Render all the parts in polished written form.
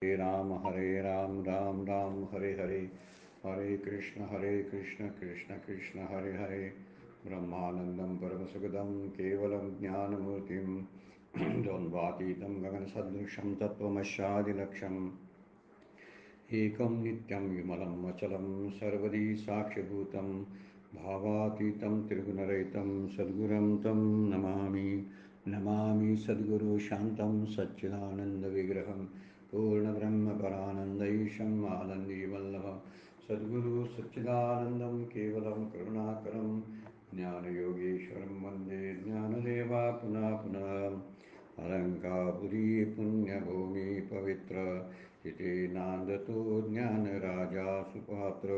हरे राम राम राम हरे हरे, हरे कृष्ण कृष्ण कृष्ण हरे हरे। ब्रह्मानंदं परमसुखदं केवलं ज्ञानमूर्तिं द्वन्द्वातीतं गगनसदृशं तत्त्वमस्यादिलक्ष्यम् एकं नित्यं विमलं अचलं सर्वदी साक्षिभूतं भावातीतं त्रिगुणरहितं सद्गुरुं तं नमामि। नमामि सद्गुरु शान्तं सच्चिदानन्दविग्रहं पूर्णब्रह्मपरानन्दैशम् आनन्दीवल्लभं सद्गुरु सच्चिदानन्दं केवलं करुणाकरं ज्ञानयोगेश्वरं वन्दे ज्ञानदेवा पुनः पुनः। अलंकापुरी पुण्यभूमि पवित्र तिथे नांदतो ज्ञानराजा सुपात्र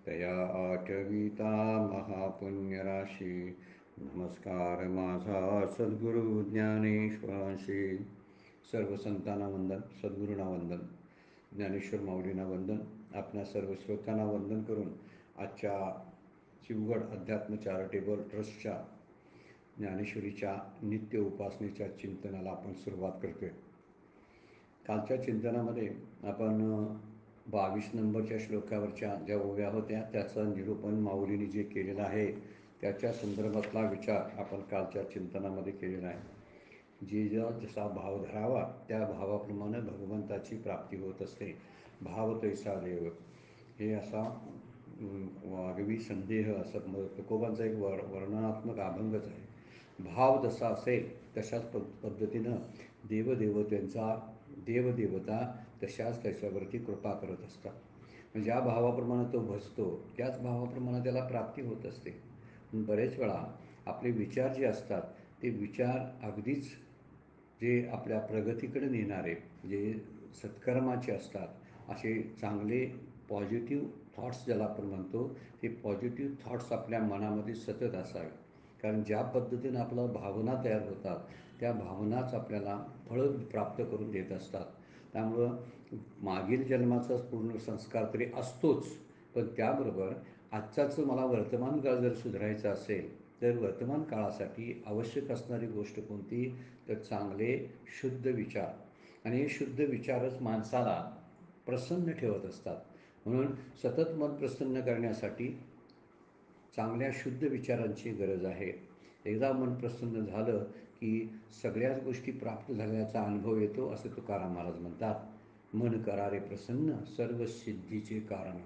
तया आठविता महापुण्यराशी नमस्कार माझा सद्गुरु ज्ञानेश्वरांशी। सर्व संतांना वंदन, सद्गुरूंना वंदन, ज्ञानेश्वर माऊलींना वंदन, आपल्या सर्व श्रोत्यांना वंदन करून आजच्या शिवगड अध्यात्म चॅरिटेबल ट्रस्टच्या ज्ञानेश्वरीच्या नित्य उपासनेच्या चिंतनाला आपण सुरुवात करतोय। कालच्या चिंतनामध्ये आपण 22 नंबरच्या श्लोकावरच्या ज्या ओव्या होत्या त्याचं निरूपण माऊलींनी जे केलेलं आहे त्याच्या संदर्भातला विचार आपण कालच्या चिंतनामध्ये केलेला आहे। जसा भाव धरावा त्या भावाप्रमाणे भगवंताची प्राप्ती होत असते। भाव तैसा देव, हे असा वाघवी संदेह असं तुकोबांचा एक वर्णनात्मक अभंगच आहे। भाव जसा असेल तशाच पद्धतीनं देवदेवता तशाच त्याच्यावरती कृपा करत असतात। ज्या भावाप्रमाणे तो भजतो त्याच भावाप्रमाणे त्याला प्राप्ती होत असते। बरेच वेळा आपले विचार जे असतात ते विचार अगदीच जे आपल्या प्रगतीकडे नेणारे, जे सत्कर्माचे असतात, असे चांगले पॉझिटिव्ह थॉट्स ज्याला आपण म्हणतो, ते पॉझिटिव्ह थॉट्स आपल्या मनामध्ये सतत असावे। कारण ज्या पद्धतीनं आपल्या भावना तयार होतात त्या भावनाच आपल्याला फळं प्राप्त करून देत असतात। त्यामुळं मागील जन्माचा पूर्ण संस्कार तरी असतोच, पण त्याबरोबर आजचाचं मला वर्तमान काळ जर सुधारायचा असेल तर वर्तमान काळासाठी आवश्यक असणारी गोष्ट कोणती, तर चांगले शुद्ध विचार। आणि हे शुद्ध विचारच माणसाला प्रसन्न ठेवत असतात। म्हणून सतत मन प्रसन्न करण्यासाठी चांगल्या शुद्ध विचारांची गरज आहे। एकदा मन प्रसन्न झालं की सगळ्याच गोष्टी प्राप्त झाल्याचा अनुभव येतो असं तुकाराम महाराज म्हणतात। मन करारे प्रसन्न सर्व सिद्धीचे कारण।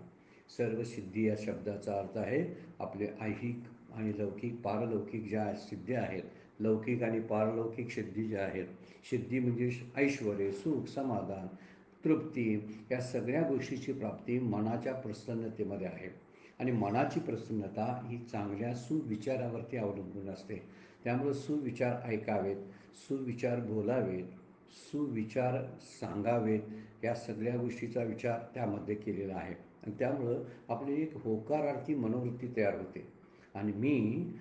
सर्व सिद्धी या शब्दाचा अर्थ आहे आपले ऐहिक आणि लौकिक पारलौकिक ज्या सिद्धी आहेत, लौकिक आणि पारलौकिक सिद्धी ज्या आहेत, सिद्धी म्हणजे ऐश्वर, सुख, समाधान, तृप्ती, या सगळ्या गोष्टीची प्राप्ती मनाच्या प्रसन्नतेमध्ये आहे। आणि मनाची प्रसन्नता ही चांगल्या सुविचारावरती अवलंबून असते। त्यामुळे सुविचार ऐकावेत, सुविचार बोलावेत, सुविचार सांगावेत, या सगळ्या गोष्टीचा विचार त्यामध्ये केलेला आहे। आणि त्यामुळं आपली एक होकारार्थी मनोवृत्ती तयार होते। आणि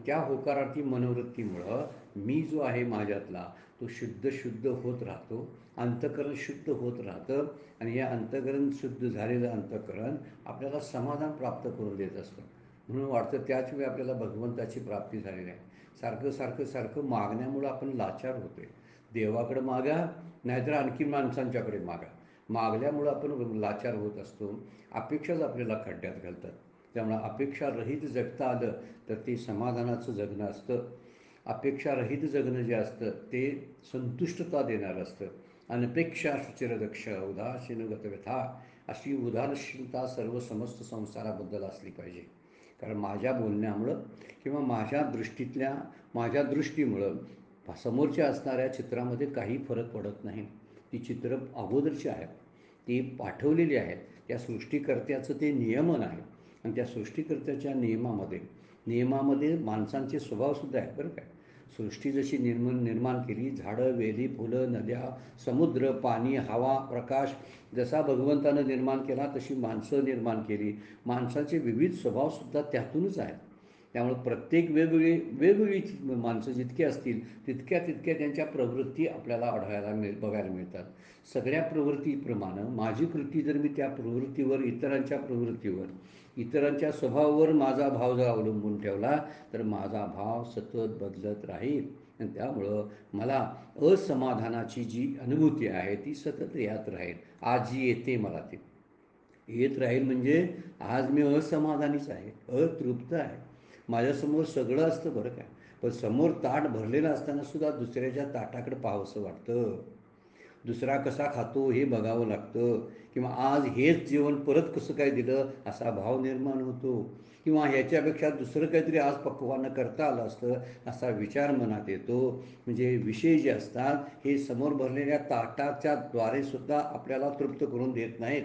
त्या होकारार्थी मनोवृत्तीमुळं मी जो आहे माझ्यातला तो शुद्ध होत राहतो, अंतःकरण शुद्ध होत राहतं। आणि या अंतःकरण शुद्ध झालेलं अंतःकरण आपल्याला समाधान प्राप्त करून देत असतं। म्हणून वाटतं त्याच वेळी आपल्याला भगवंताची प्राप्ती झालेली आहे। सारखं मागण्यामुळं आपण लाचार होतो आहे। देवाकडे मागा, नाहीतर आणखी माणसांच्याकडे मागा, मागल्यामुळं आपण लाचार होत असतो। अपेक्षाच आपल्याला खड्ड्यात घालतात। त्यामुळं अपेक्षारहित जगता आलं तर ते समाधानाचं जगणं असतं। अपेक्षारहित जगणं जे असतं ते संतुष्टता देणारं असतं। अनपेक्षा शुचिरदक्ष उदासीन गतव्यथा, अशी उदासीनता सर्व समस्त संसाराबद्दल असली पाहिजे। कारण माझ्या बोलण्यामुळं किंवा माझ्या दृष्टीमुळं समोरच्या असणाऱ्या चित्रामध्ये काही फरक पडत नाही। ती चित्रं अगोदरची आहेत, ती पाठवलेली आहेत, त्या सृष्टीकर्त्याचं ते नियमन आहे। आणि त्या सृष्टीकर्त्याच्या नियमामध्ये माणसांचे स्वभावसुद्धा आहेत बरं काय। सृष्टी जशी निर्माण केली, झाडं, वेली, फुलं, नद्या, समुद्र, पाणी, हवा, प्रकाश जसा भगवंतानं निर्माण केला तशी माणसं निर्माण केली। माणसाचे विविध स्वभावसुद्धा त्यातूनच आहेत। त्यामुळे प्रत्येक वेगवेगळी माणसं जितकी असतील तितक्या त्यांच्या प्रवृत्ती आपल्याला बघायला मिळतात। सगळ्या प्रवृत्तीप्रमाणे माझी कृती जर मी त्या प्रवृत्तीवर, इतरांच्या प्रवृत्तीवर, इतरांच्या स्वभावावर माझा भाव जर अवलंबून ठेवला तर माझा भाव सतत बदलत राहील। आणि त्यामुळं मला असमाधानाची जी अनुभूती आहे ती सतत यात राहील. आज जी येते मला ती येत राहील म्हणजे आज मी असमाधानीच आहे, अतृप्त आहे. माझ्यासमोर सगळं असतं बरं काय, पण समोर ताट भरलेलं असताना सुद्धा दुसऱ्याच्या ताटाकडे पाहावंसं वाटतं. दुसरा कसा खातो हे बघावं लागतं, किंवा आज हेच जेवण परत कसं काय दिलं असा भाव निर्माण होतो, किंवा ह्याच्यापेक्षा दुसरं काहीतरी आज पक्वानं करता आलं असतं असा विचार मनात येतो. म्हणजे विषय जे असतात हे समोर भरलेल्या ताटाच्या द्वारे सुद्धा आपल्याला तृप्त करून देत नाहीत.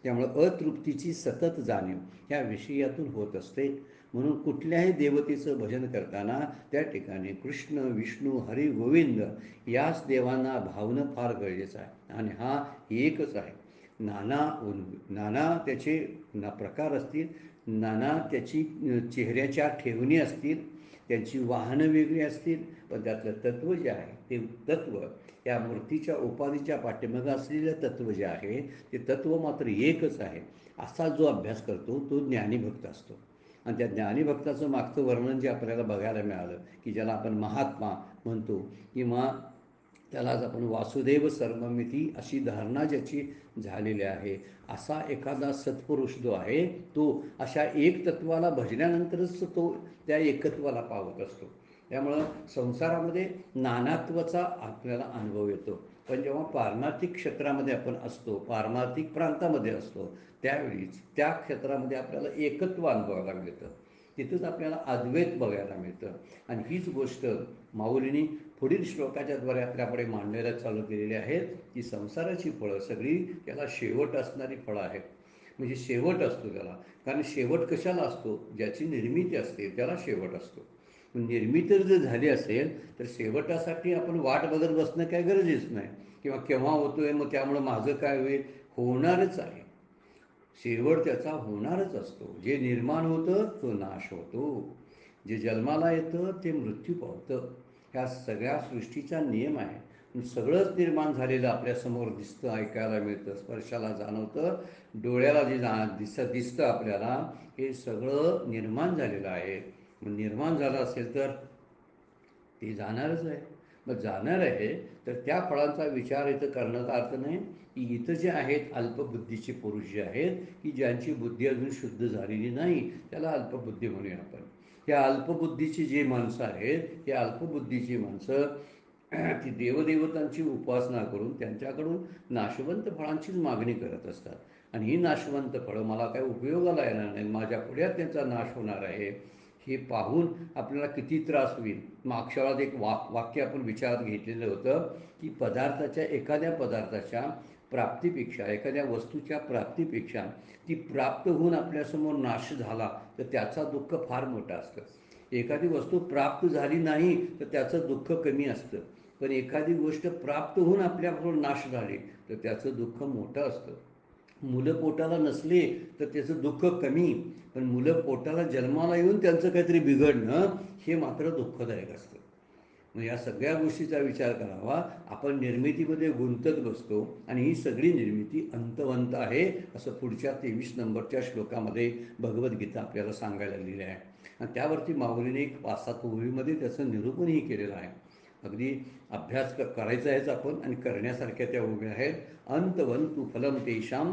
त्यामुळं अतृप्तीची सतत जाणीव ह्या विषयातून होत असते. म्हणून कुठल्याही देवतेचं भजन करताना त्या ठिकाणी कृष्ण, विष्णू, हरी, गोविंद याच देवांना भावणं फार गरजेचं आहे. आणि हा एकच आहे. नाना त्याचे प्रकार असतील, नाना त्याची चेहऱ्याच्या ठेवणी असतील, त्यांची वाहनं वेगळी असतील, पण त्यातलं तत्त्व जे आहे ते तत्त्व या मूर्तीच्या उपाधीच्या पाठीमागं असलेलं तत्त्व जे आहे ते तत्त्व मात्र एकच आहे. असा जो अभ्यास करतो तो ज्ञानीभक्त असतो. आणि त्या ज्ञानीभक्ताचं मागचं वर्णन जे आपल्याला बघायला मिळालं, की ज्याला आपण महात्मा म्हणतो, किंवा त्यालाच आपण वासुदेव सर्वमिती अशी धारणा ज्याची झालेली आहे, असा एखादा सत्पुरुष जो आहे तो अशा एक तत्वाला भजल्यानंतरच तो त्या एकत्वाला पावत असतो. त्यामुळं संसारामध्ये नानात्वाचा आपल्याला अनुभव येतो, पण जेव्हा पारमार्थिक क्षेत्रामध्ये आपण असतो, पारमार्थिक प्रांतामध्ये असतो, त्यावेळीच त्या क्षेत्रामध्ये आपल्याला एकत्व अनुभवायला मिळतं. तिथंच आपल्याला अद्वैत बघायला मिळतं. आणि हीच गोष्ट माऊलींनी पुढील श्लोकाच्याद्वारे आपल्यापुढे मांडायला चालू केलेली आहेत, की संसाराची फळं सगळी त्याला शेवट असणारी फळं आहेत. म्हणजे शेवट असतो त्याला. कारण शेवट कशाला असतो? ज्याची निर्मिती असते त्याला शेवट असतो. निर्मिती जर झाली असेल तर शेवटासाठी आपण वाट बघत बसणं काय गरजेचं नाही, किंवा केव्हा होतोय मग त्यामुळं माझं काय होईल, होणारच आहे. शेवट त्याचा होणारच असतो. जे निर्माण होतं तो नाश होतो, जे जन्माला येतं ते मृत्यू पावतं. ह्या सगळ्या सृष्टीचा नियम आहे. सगळंच निर्माण झालेलं आपल्यासमोर दिसतं, ऐकायला मिळतं, स्पर्शाला जाणवतं, डोळ्याला जे दिसतं आपल्याला, हे सगळं निर्माण झालेलं आहे. मग निर्माण झालं असेल तर ते जाणारच आहे. मग जाणार आहे तर त्या फळांचा विचार इथं करण्याचा अर्थ नाही, की इथं जे आहेत अल्पबुद्धीचे पुरुष जे आहेत, की ज्यांची बुद्धी अजून शुद्ध झालेली नाही, त्याला अल्पबुद्धी म्हणूया आपण. या अल्पबुद्धीची जी माणसं आहेत, ही अल्पबुद्धीची माणसं ती देवदेवतांची उपासना करून त्यांच्याकडून नाशवंत फळांचीच मागणी करत असतात. आणि ही नाशवंत फळं मला काय उपयोगाला येणार नाही, माझ्या पुढ्यात त्यांचा नाश होणार आहे, हे पाहून आपल्याला किती त्रास होईल. मागच्या वेळात एक वाक्य आपण विचारात घेतलेलं होतं, की एखाद्या पदार्थाच्या प्राप्तीपेक्षा, एखाद्या वस्तूच्या प्राप्तीपेक्षा ती प्राप्त होऊन आपल्यासमोर नाश झाला तर त्याचा दुःख फार मोठं असतं. एखादी वस्तू प्राप्त झाली नाही तर त्याचं दुःख कमी असतं, पण एखादी गोष्ट प्राप्त होऊन आपल्याबरोबर नाश झाली तर त्याचं दुःख मोठं असतं. मुलं पोटाला नसले तर त्याचं दुःख कमी, पण मुलं पोटाला जन्माला येऊन त्यांचं काहीतरी बिघडणं हे मात्र दुःखदायक असतं. मग या सगळ्या गोष्टीचा विचार करावा. आपण निर्मितीमध्ये गुंतत बसतो आणि ही सगळी निर्मिती अंतवंत आहे, असं पुढच्या 23 नंबरच्या श्लोकामध्ये भगवद्गीता आपल्याला सांगायला लिहिलं आहे. आणि त्यावरती माऊलीने एक 5-7 ओळीमध्ये त्याचं निरूपणही केलेलं आहे. अगदी अभ्यास करायचा आहेच आपण, आणि करण्यासारख्या त्या उभ्या आहेत. अंतवंतु फलम तेषां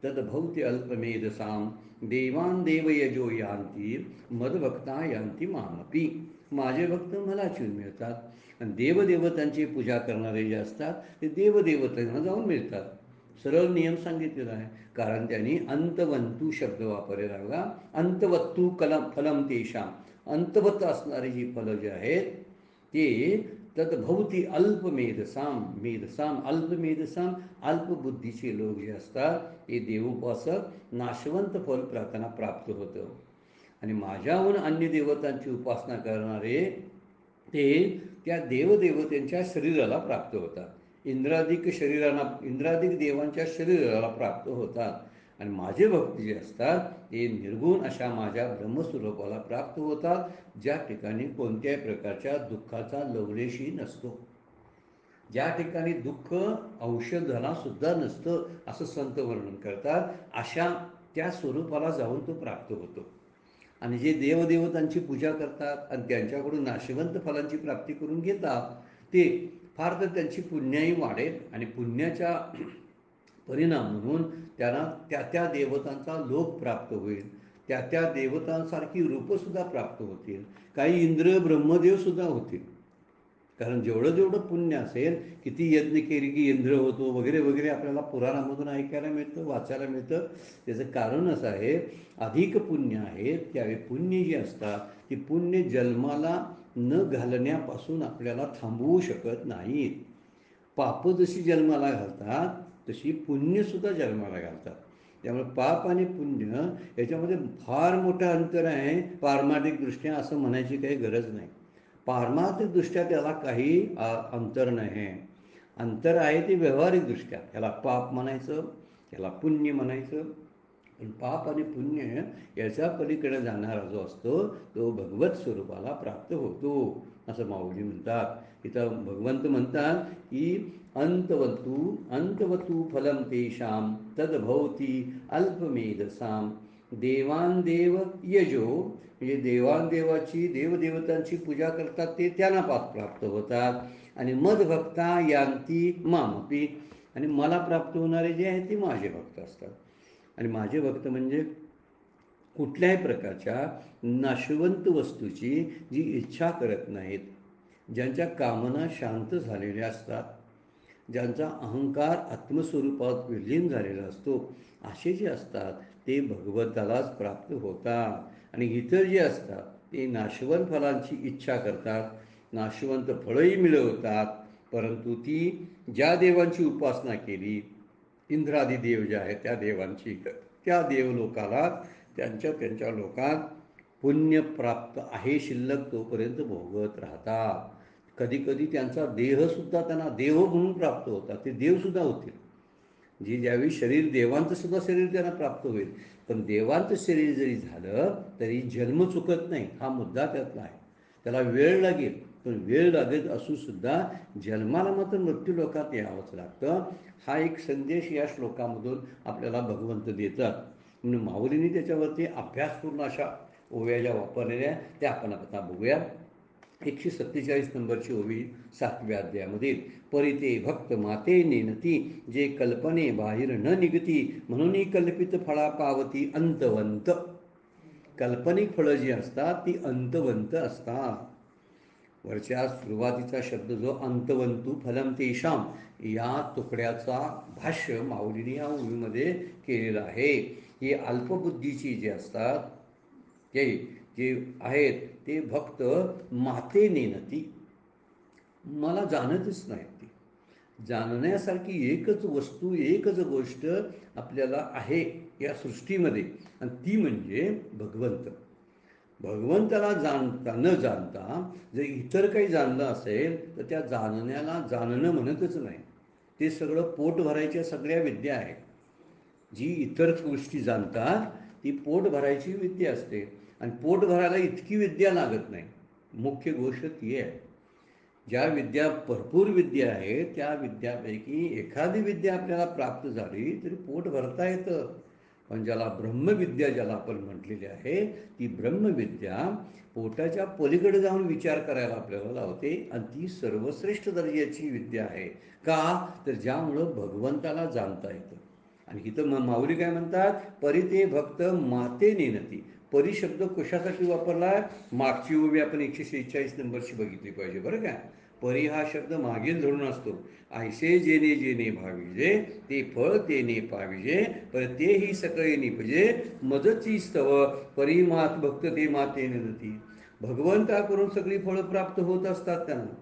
तद्भवती अल्पमेधसां देवान देवयजो यांती मदभक्ता यांती मामपी. माझे भक्त मला चिऊन मिळतात, आणि देवदेवतांची पूजा करणारे जे असतात ते देवदेवतांना जाऊन मिळतात. सरळ नियम सांगितलेला आहे, कारण त्यांनी अंतवंतू शब्द वापरलेला बघा. अंतवत्तू फलम तेषां, अंतवत असणारी जी फलं जी आहेत ते तद्भवती मेधसाम अल्पमेधसाम, अल्पबुद्धीचे लोक जे असतात ते देवोपासक नाशवंत फल प्रार्थना प्राप्त होतं. आणि माझ्याहून अन्य देवतांची उपासना करणारे ते त्या देवदेवतेंच्या शरीराला प्राप्त होतात. इंद्रादिक देवांच्या शरीराला प्राप्त होतात. आणि माझे भक्त जे असतात ते निर्गुण अशा माझ्या ब्रह्मस्वरूपाला प्राप्त होतात, ज्या ठिकाणी कोणत्याही प्रकारच्या दुःखाचा लवलेशही नसतो, ज्या ठिकाणी दुःख औषधाला सुद्धा नसतं असं संत वर्णन करतात. अशा त्या स्वरूपाला जाऊन तो प्राप्त होतो. आणि जे देवदेवतांची पूजा करतात आणि त्यांच्याकडून नाशवंत फलांची प्राप्ती करून घेतात, ते फार तर त्यांची पुण्याही वाढेल आणि पुण्याच्या परिणाम म्हणून त्यांना त्या त्या देवतांचा लोक प्राप्त होईल, त्या त्या देवतांसारखी रूपंसुद्धा प्राप्त होतील, काही इंद्र ब्रह्मदेवसुद्धा होतील. कारण जेवढं जेवढं पुण्य असेल, किती यज्ञ केली की इंद्र होतो वगैरे वगैरे आपल्याला पुराणामधून ऐकायला मिळतं, वाचायला मिळतं. त्याचं कारण असं आहे, अधिक पुण्य आहेत त्यावेळी पुण्य जी असतात ती पुण्य जन्माला न घालण्यापासून आपल्याला थांबवू शकत नाहीत. पापं जशी जन्माला घालतात तशी पुण्यसुद्धा जन्माला घालतात. त्यामुळे पाप आणि पुण्य याच्यामध्ये फार मोठं अंतर आहे. पारमार्थिकदृष्ट्या असं म्हणायची काही गरज नाही. पारमार्थिकदृष्ट्या त्याला काही अंतर नाही. अंतर आहे ते व्यावहारिकदृष्ट्या. ह्याला पाप म्हणायचं, ह्याला पुण्य म्हणायचं. पण पाप आणि पुण्य याच्या पलीकडे जाणारा जो असतो तो भगवत स्वरूपाला प्राप्त होतो असं माऊली म्हणतात. इथं भगवंत म्हणतात की अंतवतू अंतवतू फलम तेषाम तद्भवती अल्पमेधसाम देवान देव यजो, म्हणजे देवांदेवाची देवदेवतांची पूजा करतात ते त्यांना पाप प्राप्त होतात. आणि मदभक्ता यांती मामपी, आणि मला प्राप्त होणारे जे आहेत ते माझे भक्त असतात. आणि माझे भक्त म्हणजे कुठल्याही प्रकारच्या नाशवंत वस्तूची जी इच्छा करत नाहीत, ज्यांच्या कामना शांत झालेल्या असतात, ज्यांचा अहंकार आत्मस्वरूपात विलीन झालेला असतो, असे जे असतात ते भगवंतालाच प्राप्त होतात. आणि इतर जे असतात ते नाशवंत फलांची इच्छा करतात, नाशवंत फळंही मिळवतात, परंतु ती ज्या देवांची उपासना केली, इंद्रादी देव जे आहेत त्या देवांची, त्या देवलोकाला त्यांच्या त्यांच्या लोकात पुण्य प्राप्त आहे शिल्लक तोपर्यंत भोगत राहतात. कधीकधी त्यांचा देहसुद्धा त्यांना देव म्हणून प्राप्त होतात, ते देवसुद्धा होतील. जी ज्यावेळी शरीर देवांचं सुद्धा शरीर त्यांना प्राप्त होईल. पण देवांचं शरीर जरी झालं तरी जन्म चुकत नाही, हा मुद्दा त्यातला आहे. त्याला वेळ लागेल, पण वेळ लागत असूनसुद्धा जन्माला मात्र मृत्यू लोकात यावंच लागतं. हा एक संदेश या श्लोकामधून आपल्याला भगवंत देतात. म्हणून माऊलींनी त्याच्यावरती अभ्यासपूर्ण अशा ओव्या ज्या वापरलेल्या त्या आपण आता बघूया. 147 नंबरची ओवी 7व्या अध्यायामधील. परिते भक्त माते नेनती, जे कल्पने बाहेर न निघती, म्हणून कल्पित फळा पावती अंतवंत. काल्पनिक फळं जी असतात ती अंतवंत असतात. वरच्या सुरुवातीचा शब्द जो अंतवंतू फलम तेषाम, या तुकड्याचा भाष्य माऊलीने या ओवीमध्ये केलेलं आहे. ही अल्पबुद्धीची जे असतात ते जे आहेत ते भक्त माते नेनती, मला जाणतच नाही. ती जाणण्यासारखी एकच वस्तू, एकच गोष्ट आपल्याला आहे या सृष्टीमध्ये, आणि ती म्हणजे भगवंत. भगवंताला जाणता न जाणता जर इतर काही जाणलं असेल तर त्या जाणण्याला जाणणं म्हणतच नाही. ते सगळं पोट भरायच्या सगळ्या विद्या आहेत. जी इतर गोष्टी जाणतात ती पोट भरायची विद्या असते, आणि पोट भरायला इतकी विद्या लागत नाही. मुख्य गोष्ट ती आहे. ज्या विद्या भरपूर विद्या आहेत त्या विद्यापैकी एखादी विद्या आपल्याला प्राप्त झाली तरी पोट भरता येतं. पण ज्याला ब्रह्मविद्या ज्याला आपण म्हटलेली आहे ती ब्रह्मविद्या पोटाच्या पलीकडे जाऊन विचार करायला आपल्याला लावते, आणि ती सर्वश्रेष्ठ दर्जाची विद्या आहे. का तर ज्यामुळं भगवंताला जाणता येतं. आणि इथं माऊली काय म्हणतात, परिते भक्त माते नेनती. परी शब्द कशासाठी वापरला, मागची ओवी आपण 146 नंबरची बघितली पाहिजे बरं का. परी हा शब्द मागील धरून असतो. ऐसे जेणे जेणे भाविजे ते फळ तेने पाविजे, पर तेही सकळे निपजे मजची स्तव परी मात भक्त ते माते नेनती. भगवंताकडून सगळी फळं प्राप्त होत असतात त्यांना.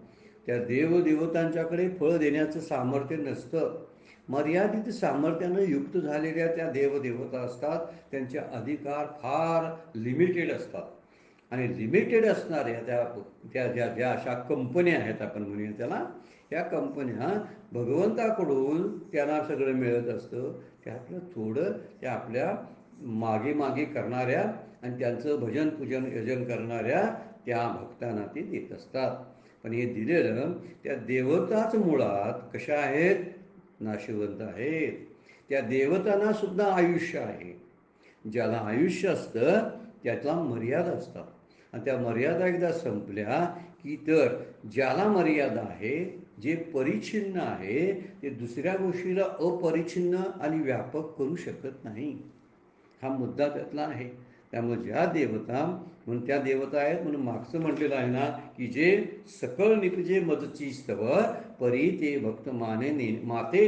त्या देवदेवतांच्याकडे फळ देण्याचं सामर्थ्य नसतं. मर्यादित सामर्थ्यानं युक्त झालेल्या त्या देवदेवता असतात, त्यांचे अधिकार फार लिमिटेड असतात. आणि लिमिटेड असणाऱ्या त्या त्या ज्या ज्या अशा कंपन्या आहेत आपण म्हणूया त्याला, या कंपन्या भगवंताकडून त्यांना सगळं मिळत असतं. त्यातलं थोडं त्या आपल्या मागे मागे करणाऱ्या आणि त्यांचं भजन पूजन यजन करणाऱ्या त्या भक्तांना ते देत असतात. पण हे दिलेलं त्या देवताच मुळात कशा आहेत, नाशिवंत आहेत. त्या देवतांना सुद्धा आयुष्य आहे. ज्याला आयुष्य असतं त्यातला मर्यादा असतात आणि त्या मर्यादा एकदा संपल्या की तर ज्याला मर्यादा आहे, जे परिच्छिन्न आहे, ते दुसऱ्या गोष्टीला अपरिच्छिन्न आणि व्यापक करू शकत नाही. हा मुद्दा त्यातला आहे. त्यामुळे ज्या देवता म्हणून त्या देवता आहेत म्हणून मागचं म्हटलेलं आहे ना की जे सकळ निपजे मजची स्तव परी ते भक्त माते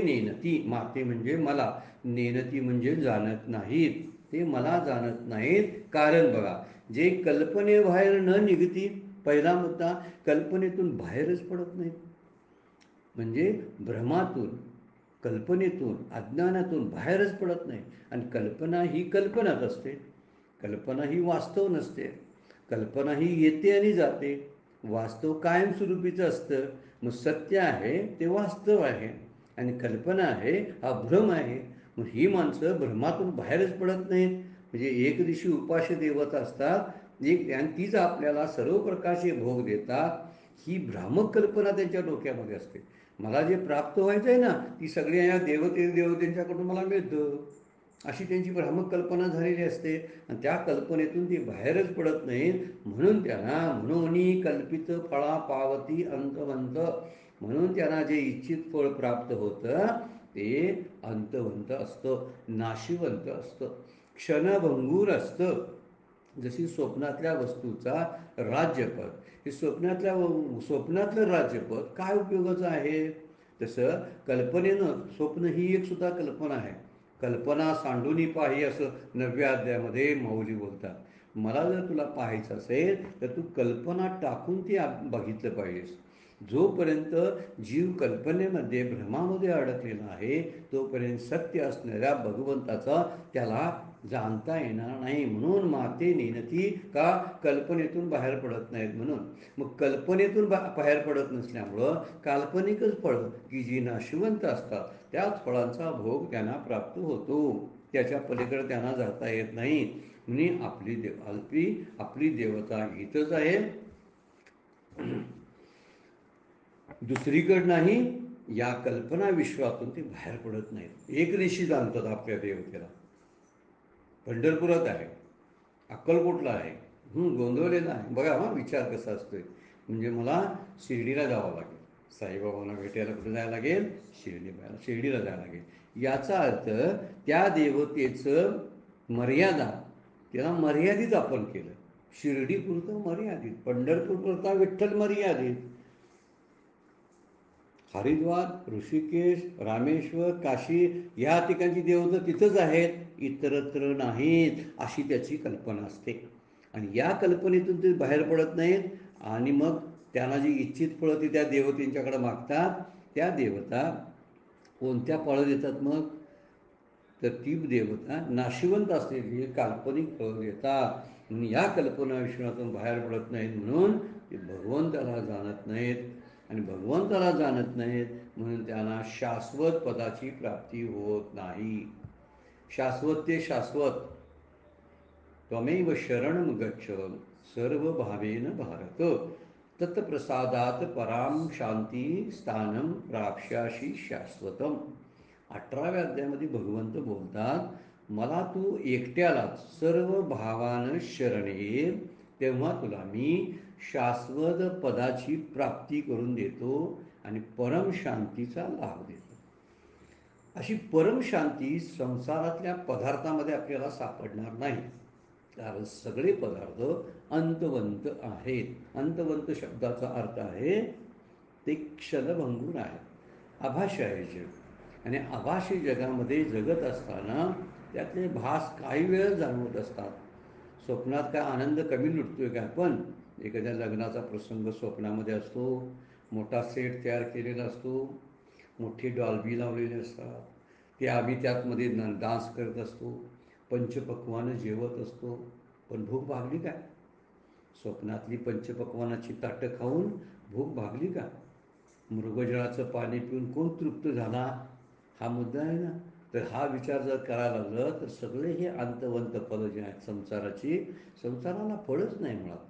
नेनती. माते म्हणजे मला, नेनती म्हणजे जाणत नाहीत, ते मला जाणत नाहीत. कारण बघा, जे कल्पनेबाहेर न निघती, पहिला मुद्दा, कल्पनेतून बाहेरच पडत नाहीत. म्हणजे भ्रमातून, कल्पनेतून, अज्ञानातून बाहेरच पडत नाही. आणि कल्पना ही कल्पनाच असते, कल्पना ही वास्तव नसते. कल्पना ही येते आणि जाते, वास्तव कायमस्वरूपीचं असतं. मग सत्य आहे ते वास्तव आहे आणि कल्पना आहे हा भ्रम आहे. मग ही माणसं भ्रमातून बाहेरच पडत नाहीत. म्हणजे एक दिवशी उपास्य देवता असतात एक, आणि तीच आपल्याला सर्व प्रकारचे भोग देतात. ही भ्रामक कल्पना त्यांच्या डोक्यामध्ये असते. मला जे प्राप्त व्हायचं आहे ना, ती सगळी या देवतेंच्याकडून मला मिळतं, अशी त्यांची भ्रामक कल्पना झालेली असते. आणि त्या कल्पनेतून ती बाहेरच पडत नाहीत. म्हणून त्यांना म्हणून कल्पित फळा पावती अंतवंत, म्हणून त्यांना जे इच्छित फळ प्राप्त होतं ते अंतवंत असतं, नाशिवंत असतं, क्षणभंगूर असतं. जशी स्वप्नातल्या वस्तूचा राज्यपद, हे स्वप्नातलं राज्यपद काय उपयोगाचं आहे. तसं कल्पनेनं, स्वप्न ही एक सुद्धा कल्पना आहे. कल्पना सांडूनी पाही असं 9व्या अध्यायामध्ये माऊली बोलतात. मला जर तुला पाहायचं असेल तर तू कल्पना टाकून ती बघितलं पाहिजेस. जोपर्यंत जीव कल्पनेमध्ये, भ्रमामध्ये अडकलेला आहे, तोपर्यंत सत्य असणाऱ्या भगवंताचा त्याला जाणता येणार नाही. म्हणून माते नेनती, का कल्पनेतून बाहेर पडत नाहीत म्हणून. मग कल्पनेतून बाहेर पडत नसल्यामुळं काल्पनिकच फळं की जी नाशिवंत असतात त्याच फळांचा भोग त्यांना प्राप्त होतो. त्याच्या पलीकडे त्यांना जाता येत नाही. म्हणजे आपली देवता इथंच आहे, दुसरीकडे नाही. या कल्पना विश्वातून ते बाहेर पडत नाहीत. एक दिवशी जाणतात आपल्या देवतेला. पंढरपुरात आहे, अक्कलकोटला आहे, गोंदवलेला आहे. बघा हा विचार कसा असतोय. म्हणजे मला शिर्डीला जावं लागेल, साईबाबांना भेटायला कुठे जायला लागेल, शिर्डीला जायला लागेल. याचा अर्थ त्या देवतेचं मर्यादा, त्याला मर्यादित आपण केलं. शिर्डीपुरतं मर्यादित, पंढरपूरपुरता विठ्ठल मर्यादित, हरिद्वार, ऋषिकेश, रामेश्वर, काशी या ठिकाणची देवता तिथंच आहेत, इतरत्र नाहीत, अशी त्याची कल्पना असते. आणि या कल्पनेतून ते बाहेर पडत नाहीत. आणि मग त्यांना जी इच्छित फळं ती त्या देवतेंच्याकडे मागतात. त्या देवता कोणत्या फळं देतात मग, तर ती देवता नाशिवंत असलेली काल्पनिक फळं देतात. या कल्पना विश्वातून बाहेर पडत नाहीत म्हणून ते भगवंताला जाणत नाहीत. आणि भगवंताला जाणत नाहीत म्हणून त्यांना शाश्वत पदाची प्राप्ती होत नाही. शाश्वत ते शाश्वत, त्वमेव शरणं गच्छ सर्व भावेन भारत, तत्प्रसादात पराम शांती स्थानं प्राप्स्याशी शाश्वतम. 18व्या अध्यायामध्ये भगवंत बोलतात, मला तू एकट्यालाच सर्व भावानं शरण ये, तेव्हा तुला मी शाश्वत पदाची प्राप्ती करून देतो आणि परमशांतीचा लाभ देतो. अशी परमशांती संसारातल्या पदार्थामध्ये आपल्याला सापडणार नाही. कारण सगळे पदार्थ अंतवंत आहेत. अंतवंत शब्दाचा अर्थ आहे ते क्षणभंगूर आहे, आभासी आहे जग. आणि आभासी जगामध्ये जगत असताना त्यातले भास काही वेळ जाणवत असतात. स्वप्नात काय आनंद कमी लुटतोय का आपण. एखाद्या लग्नाचा प्रसंग स्वप्नामध्ये असतो, मोठा सेट तयार केलेला असतो, मोठी डॉल्बी लावलेली असतात, ते आम्ही त्यातमध्ये डान्स करत असतो, पंचपक्वानं जेवत असतो. पण भूक भागली का. स्वप्नातली पंचपक्वानाची ताटं खाऊन भूक भागली का. मृगजळाचं पाणी पिऊन कोण तृप्त झाला, हा मुद्दा आहे ना. तर हा विचार जर करायला लागलं तर सगळे हे अंतवंत फळं जे आहेत संसाराची, संसाराला फळच नाही मुळात.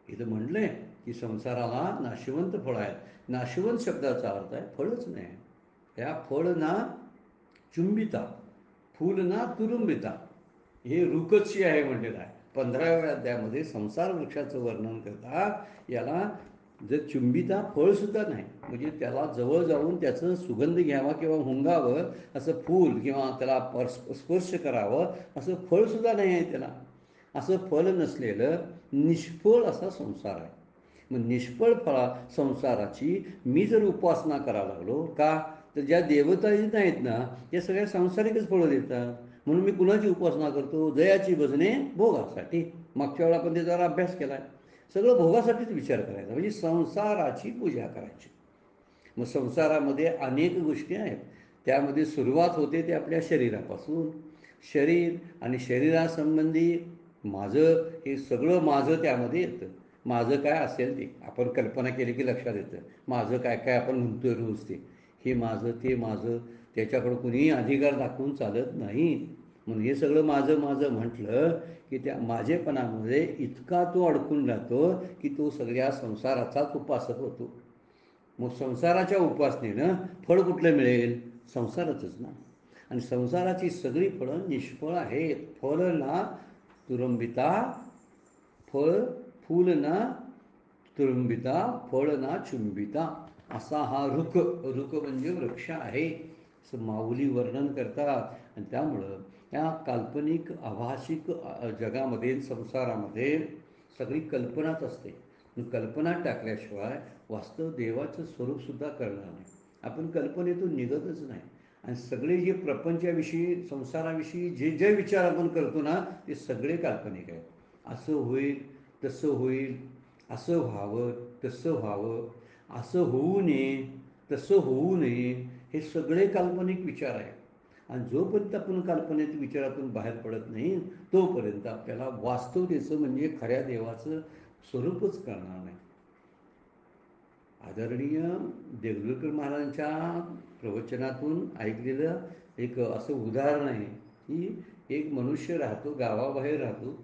इथं म्हटलंय की संसाराला नाशिवंत फळं आहेत. नाशिवंत शब्दाचा अर्थ आहे फळच नाही. त्या फळ ना चुंबिता, फूल ना तुरुंबिता, हे रुकची आहे म्हटलेलं आहे. 15व्या अध्यायामध्ये संसार वृक्षाचं वर्णन करतात. याला जर चुंबिता फळसुद्धा नाही, म्हणजे त्याला जवळ जाऊन त्याचं सुगंध घ्यावा किंवा हुंगावं असं फूल किंवा त्याला स्पर्श करावं असं फळसुद्धा नाही आहे त्याला. असं फळ नसलेलं निष्फळ असा संसार आहे. मग निष्फळ संसाराची मी जर उपासना करायला लागलो का, तर ज्या देवता नाहीत ना त्या सगळ्या सांसारिकच फळं देतात. म्हणून मी कुणाची उपासना करतो? जयाची भजने भोगासाठी. मागच्या वेळा आपण त्याचा अभ्यास केला आहे. सगळं भोगासाठीच विचार करायचा, म्हणजे संसाराची पूजा करायची. मग संसारामध्ये अनेक गोष्टी आहेत. त्यामध्ये सुरुवात होते ते आपल्या शरीरापासून. शरीर आणि शरीरासंबंधी माझं हे सगळं माझं त्यामध्ये येतं. माझं काय असेल ते आपण कल्पना केली की लक्षात येतं. माझं काय काय आपण म्हणतोय रोज ते, हे माझं ते माझं, त्याच्याकडं कुणीही अधिकार दाखवून चालत नाही. म्हणून हे सगळं माझं माझं म्हटलं की त्या माझेपणामध्ये इतका तो अडकून राहतो की तो सगळ्या संसाराचाच उपासक होतो. मग संसाराच्या उपासनेनं फळ कुठलं मिळेल? संसाराचंच ना. आणि संसाराची सगळी फळं निष्फळ आहेत. फळ ना तुरंबिता, फळ फूल ना तुरंबिता, फळ ना चुंबिता, असा हा रुख. रुख म्हणजे वृक्ष आहे असं माऊली वर्णन करतात. आणि त्यामुळं या काल्पनिक आभाषिक जगामध्ये संसारामध्ये सगळी कल्पनाच असते. कल्पना टाकल्याशिवाय वास्तव देवाचं स्वरूपसुद्धा कळणार नाही. आपण कल्पनेतून निघतच नाही. आणि सगळे जे प्रपंचाविषयी संसाराविषयी जे जे विचार आपण करतो ना ते सगळे काल्पनिक आहेत. असं होईल, तसं होईल, असं व्हावं, तसं व्हावं, असं होऊ नये, तसं होऊ नये, हे सगळे काल्पनिक विचार आहेत. आणि जोपर्यंत आपण काल्पनिक विचारातून बाहेर पडत नाही तोपर्यंत आपल्याला वास्तवतेचं म्हणजे खऱ्या देवाचं स्वरूपच कळणार नाही. आदरणीय देगलूरकर महाराजांच्या प्रवचनातून ऐकलेलं एक असं उदाहरण आहे की एक मनुष्य राहतो, गावाबाहेर राहतो.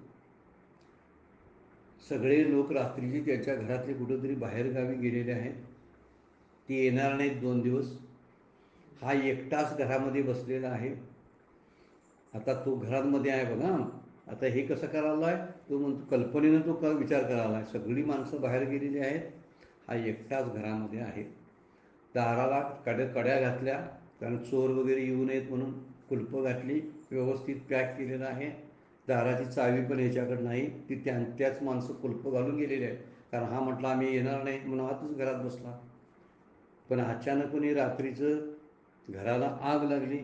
सगळे लोक रात्रीची त्याच्या घरातले कुठंतरी बाहेरगावी गेलेले आहेत. ते येणार नाहीत 2 दिवस. हा एकटाच घरामध्ये बसलेला आहे. आता तो घरामध्ये आहे बघा. आता हे कसं करायला आहे? तो म्हणतो कल्पनेनं तो विचार करायला आहे. सगळी माणसं बाहेर गेलेली आहेत, हा एकटाच घरामध्ये आहे. दाराला कड्या घातल्या, कारण चोर वगैरे येऊ नयेत म्हणून कुलपं घातली, व्यवस्थित पॅक केलेलं आहे. दाराची चावी पण याच्याकडे नाही, ती त्याच माणसं कुलपं घालून गेलेले आहेत. कारण हा म्हटला आम्ही येणार नाही म्हणून आतच घरात बसला. पण अचानकपणे रात्रीचं घराला आग लागली.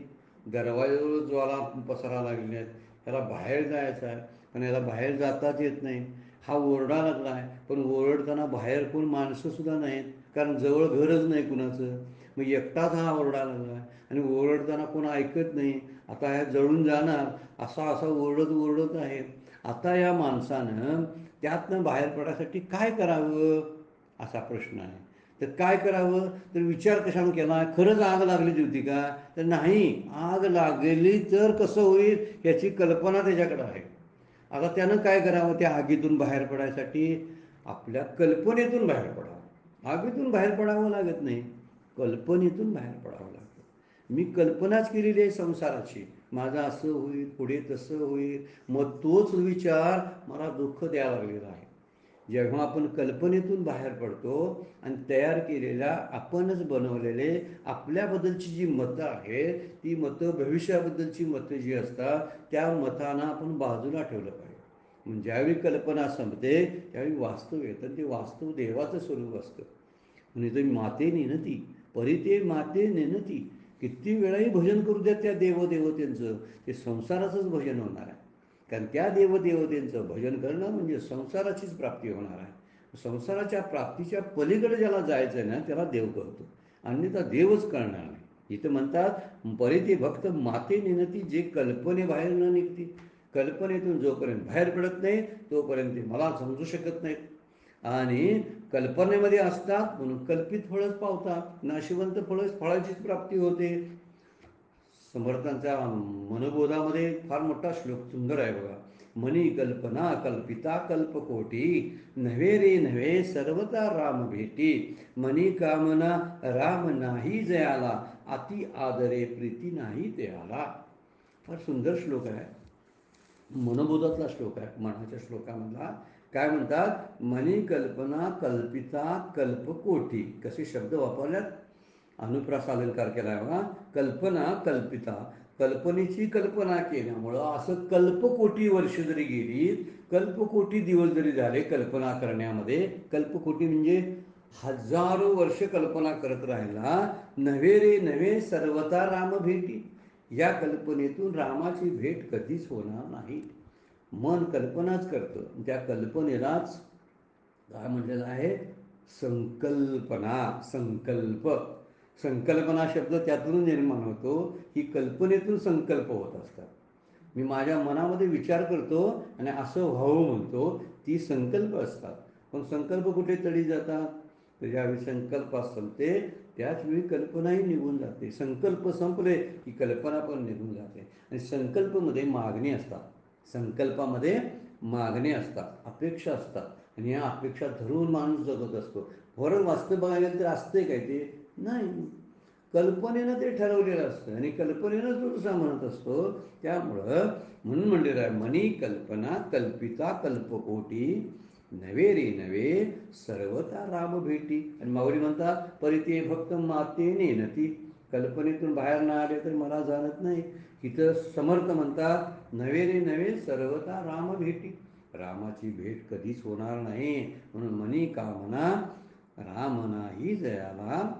दरवाजाजवळ ज्वाला पसरा लागलेले आहेत. ह्याला बाहेर जायचं आहे पण याला बाहेर जाताच येत नाही. हा ओरडा लागला आहे पण ओरडताना बाहेर कोण माणसंसुद्धा नाहीत, कारण जवळ घरच नाही कुणाचं. मग एकटाच हा ओरडा लागला आहे आणि ओरडताना कोण ऐकत नाही. आता ह्या जळून जाणार असा ओरडत ओरडत आहे. आता या माणसानं त्यातनं बाहेर पडायसाठी काय करावं असा प्रश्न आहे. तर काय करावं? तर विचार कशानं केला? खरंच आग लागली होती का? तर नाही. आग लागली तर कसं होईल याची कल्पना त्याच्याकडं आहे. आता त्यानं काय करावं? त्या आगीतून बाहेर पडायसाठी आपल्या कल्पनेतून बाहेर पडावं. आगीतून बाहेर पडावं लागत नाही, कल्पनेतून बाहेर पडावं लागतं. मी कल्पनाच केलेली आहे संसाराची, माझं असं होईल, पुढे तसं होईल. मग तोच विचार मला दुःख द्यायला लागलेला आहे. जेव्हा आपण कल्पनेतून बाहेर पडतो आणि तयार केलेल्या आपणच बनवलेले आपल्याबद्दलची जी मतं आहेत ती मतं, भविष्याबद्दलची मतं जी असतात त्या मतांना आपण बाजूला ठेवलं पाहिजे. म्हणजे ज्यावेळी कल्पना संपते त्यावेळी वास्तव येतं. ते वास्तव देवाचं स्वरूप असतं. म्हणजे तुम्ही माते नेनती परिते माते नेनती, किती वेळाही भजन करू द्या त्या देवदेवतेंचं, ते संसाराचंच भजन होणार आहे. कारण त्या देवदेवतेंचं भजन करणं म्हणजे संसाराचीच प्राप्ती होणार आहे. संसाराच्या प्राप्तीच्या पलीकडे ज्याला जायचं आहे ना त्याला देव कळतो, अन्यथा देवच कळणार नाही. इथं म्हणतात परिते भक्त माते नेनती, जे कल्पनेबाहेर न निघते. कल्पनेतून जोपर्यंत बाहेर पडत नाही तोपर्यंत ते मला समजू शकत नाहीत. आणि कल्पनेमध्ये असतात म्हणून कल्पित फळच पावतात. नाशिवंत फळाचीच प्राप्ती होते. समर्थांच्या मनोबोधामध्ये फार मोठा श्लोक सुंदर आहे बघा. मनी कल्पना कल्पिता कल्पकोटी, नव्हे रे नव्हे सर्वता राम भेटी. मनी कामना राम नाही जयाला, अति आदरे प्रीती नाही त्याला. फार सुंदर श्लोक आहे. मनोबोधातला श्लोक आहे. मनाच्या श्लोकामधला काय म्हणतात, मनी कल्पना कल्पिता कल्पकोटी. कसे शब्द वापरल्यात, अनुप्रास अलंकार केला आहे बघा. कल्पना कल्पिता, कल्पनेची कल्पना केल्यामुळं असं कल्पकोटी वर्ष जरी गेली, कल्पकोटी दिवस जरी झाले कल्पना करण्यामध्ये, कल्पकोटी म्हणजे हजारो वर्ष कल्पना करत राहिला, नव्हे रे नव्हे सर्वता राम भेटी. या कल्पनेतून रामाची भेट कधीच होणार नाही. मन कल्पनाच करतं, त्या कल्पनेलाच काय म्हटलेलं आहे, संकल्पना. संकल्प, संकल्पना शब्द त्यातून निर्माण होतो. ही कल्पनेतून संकल्प होत असतात. मी माझ्या मनामध्ये विचार करतो आणि असं व्हावं म्हणतो, ती संकल्प असतात. पण संकल्प कुठे तडी जातात, तर ज्यावेळी संकल्प संपते त्याच वेळी कल्पनाही निघून जाते. संकल्प संपले की कल्पना पण निघून जाते. आणि संकल्पमध्ये मागणी असतात, संकल्पामध्ये मागणी असतात, अपेक्षा असतात. आणि या अपेक्षा धरून माणूस जगत असतो. फरक वास्तव बघायला तर असते काय ते नाही, कल्पनेनं ते ठरवलेलं असतं आणि कल्पनेनं तो तसा म्हणत असतो. त्यामुळं म्हणून म्हणलेलं आहे, मनी कल्पना कल्पिता कल्पकोटी, नवे रे नवे सर्वता राम भेटी. आणि माऊली म्हणतात, परिते भक्त माते नेनती. कल्पनेतून बाहेर न आले तर मला जाणत नाही. इथं समर्थ म्हणतात, नवे रे नवे सर्वता राम भेटी. रामाची भेट कधीच होणार नाही. म्हणून मनी कामना राम नाही जयाला,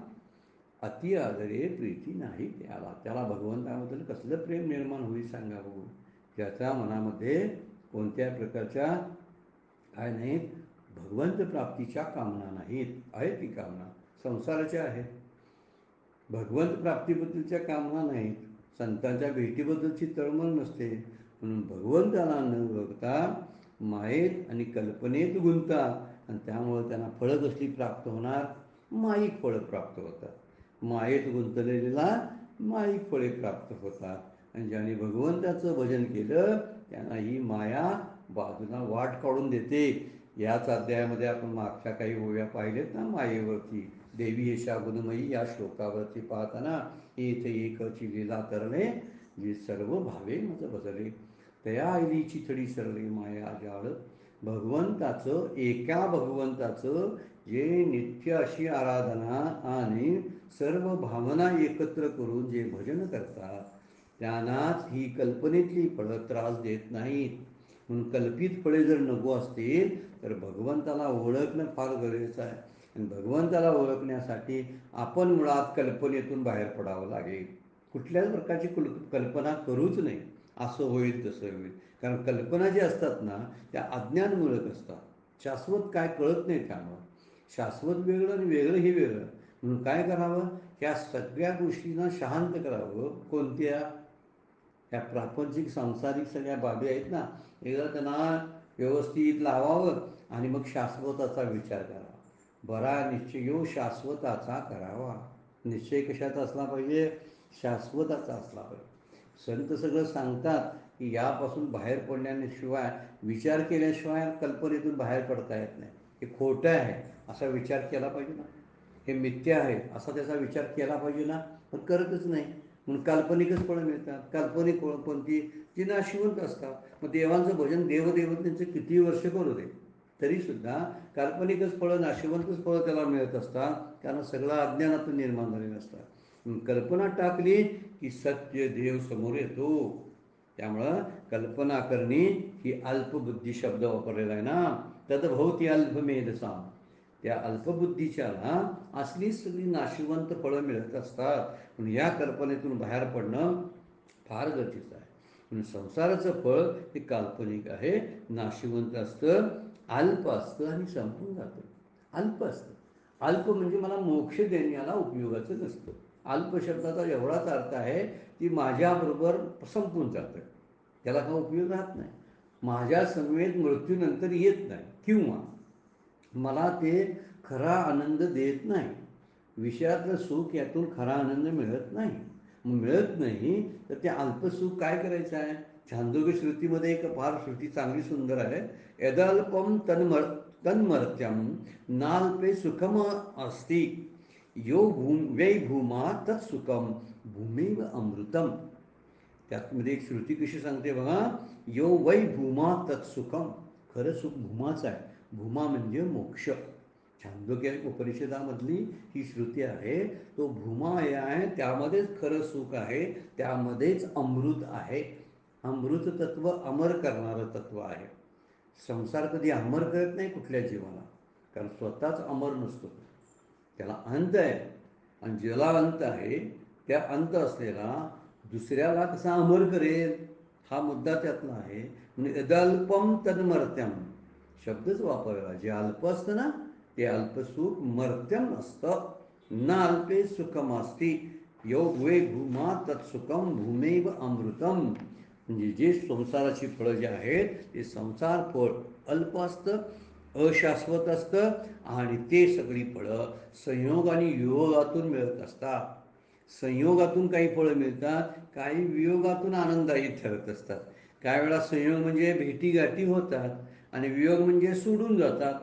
अति आदरे प्रीती नाही त्याला. त्याला भगवंताबद्दल कसलं प्रेम निर्माण होईल सांगा बघू. ज्याच्या मनामध्ये कोणत्या प्रकारच्या काय नाहीत, भगवंत प्राप्तीच्या कामना नाहीत. आहेत ती कामना संसाराच्या आहेत, भगवंत प्राप्तीबद्दलच्या कामना नाहीत. संतांच्या भेटीबद्दलची तळमळ नसते. म्हणून भगवंताला न बघता मायेत आणि कल्पनेत गुंततात आणि त्यामुळं त्यांना फळं कसली प्राप्त होणार, माईक फळं प्राप्त होतात. मायेत गुंतलेला माईक फळे प्राप्त होतात. आणि ज्याने भगवंताचं भजन केलं त्यांना ही माया बाजूला वाट काढून देते. याच अध्यायामध्ये आपण मागच्या काही ओव्या पाहिलेत ना मायेवरती, देवी यशा गुणमयी या श्लोकावरती पाहताना, येथे एकची लीला तरणे जे सर्व भावे मज भजले, तया ऐली चिथडी सरले माया जाळ. भगवंताचं, एका भगवंताचं जे नित्य अशी आराधना आणि सर्व भावना एकत्र करून जे भजन करतात त्यांनाच ही कल्पनेतली फळं त्रास देत नाहीत. म्हणून कल्पित फळे जर नको असतील तर भगवंताला ओळखणं फार गरजेचं आहे. आणि भगवंताला ओळखण्यासाठी आपण मुळात कल्पनेतून बाहेर पडावं लागेल. कुठल्याच प्रकारची कल्पना करूच नाही. असं होईल तसं होईल. कारण कल्पना ज्या असतात ना त्या अज्ञानमूलक असतात. शाश्वत काय कळत नाही त्यामुळं. शाश्वत वेगळं आणि वेगळं हे वेगळं. म्हणून काय करावं, ह्या सगळ्या गोष्टींना शांत करावं. कोणत्या, ह्या प्रापंचिक सांसारिक सगळ्या बाबी आहेत ना, एकदा त्यांना व्यवस्थित लावावं आणि मग शाश्वताचा विचार करावा. बरा निश्चयो शाश्वताचा करावा. निश्चय कशाचा असला पाहिजे, शाश्वताचा असला पाहिजे. संत सगळं सांगतात की यापासून बाहेर पडण्याशिवाय, विचार केल्याशिवाय कल्पनेतून बाहेर पडता येत नाही. हे खोटं आहे असा विचार केला पाहिजे ना, हे मिथ्या आहे असा त्याचा विचार केला पाहिजे ना, पण करतच नाही. म्हणून काल्पनिकच फळं मिळतात. काल्पनिक फळं कोणती, जी नाशिवंत असतात. मग देवांचं भजन देवदेवतेंचं किती वर्ष करू दे तरीसुद्धा काल्पनिकच फळं, नाशिवंतच फळं त्याला मिळत असतात. कारण सगळं अज्ञानातून निर्माण झालेलं असतात. कल्पना टाकली की सत्य देव समोर येतो. त्यामुळं कल्पना करणे ही अल्पबुद्धी शब्द वापरलेला आहे ना, तद्भवती अल्पमेधसाम. त्या अल्पबुद्धीच्याला असली सगळी नाशिवंत फळं मिळत असतात. म्हणून या कल्पनेतून बाहेर पडणं फार गरजेचं आहे. म्हणून संसाराचं फळ हे काल्पनिक आहे, नाशिवंत असतं, अल्प असतं आणि संपून जातं. अल्प असतं. अल्प म्हणजे मला मोक्ष देण्याला उपयोगाचं नसतं. अल्प शब्दाचा एवढाच अर्थ आहे की माझ्याबरोबर संपून जातं, त्याला काय उपयोग राहत नाही, माझ्या समवेत मृत्यूनंतर येत नाही, किंवा मला ते खरा आनंद देत नाही. विषयातलं सुख यातून खरा आनंद मिळत नाही. मिळत नाही तर ते अल्पसुख काय करायचं आहे. छांदोग्य श्रुतीमध्ये एक फार श्रुती चांगली सुंदर आहे. यदाल्पम तन्मर्त्यम नाल्पे सुखम अस्ति, यो वै भूमा तत्सुखम भूमेव अमृतम. त्यामध्ये एक श्रुती कशी सांगते बघा, यो वै भूमा तत्सुखम. खरं सुख भूमाच आहे. भूमा म्हणजे मोक्ष. छांदोग्य उपनिषदामधली ही श्रुती आहे. तो भूमा हे आहे, त्यामध्येच खरं सुख आहे, त्यामध्येच अमृत आहे. अमृत तत्व अमर करणारं तत्व आहे. संसार कधी अमर करत नाही कुठल्या जीवाला, कारण स्वतःच अमर नसतो, त्याला अंत आहे. आणि ज्याला अंत आहे, त्या अंत असलेला दुसऱ्याला कसा अमर करेल, हा मुद्दा त्यातला आहे. म्हणजे यदल्पम तन्मर्त्यम शब्दच वापरला. जे अल्प असतं ना, ते अल्पसुख मर्त्यम असतं. न अल्पे सुखमास्ती यो भुवे भूमा तत्सुखम भूमेव अमृतम. म्हणजे जे संसाराची फळं जे आहेत, ते संसार फळ अल्प असतं, अशाश्वत असतं. आणि ते सगळी फळं संयोग आणि वियोगातून मिळत असतात. संयोगातून काही फळं मिळतात, काही वियोगातून आनंददायी ठरत असतात. काही वेळा संयोग म्हणजे भेटीगाठी होतात आणि वियोग म्हणजे सोडून जातात.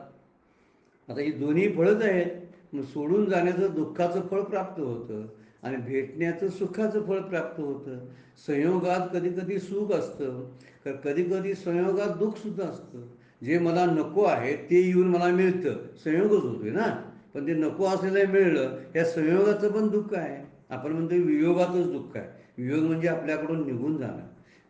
आता ही दोन्ही फळंच आहेत. मग सोडून जाण्याचं दुःखाचं फळ प्राप्त होतं आणि भेटण्याचं सुखाचं फळ प्राप्त होतं. संयोगात कधी कधी सुख असतं, तर कधी कधी संयोगात दुःखसुद्धा असतं. जे मला नको आहे ते येऊन मला मिळतं, संयोगच होतोय ना. पण ते नको असलेलं मिळलं, या संयोगाचं पण दुःख आहे. आपण म्हणतो वियोगातच दुःख आहे. वियोग म्हणजे आपल्याकडून निघून जाणं.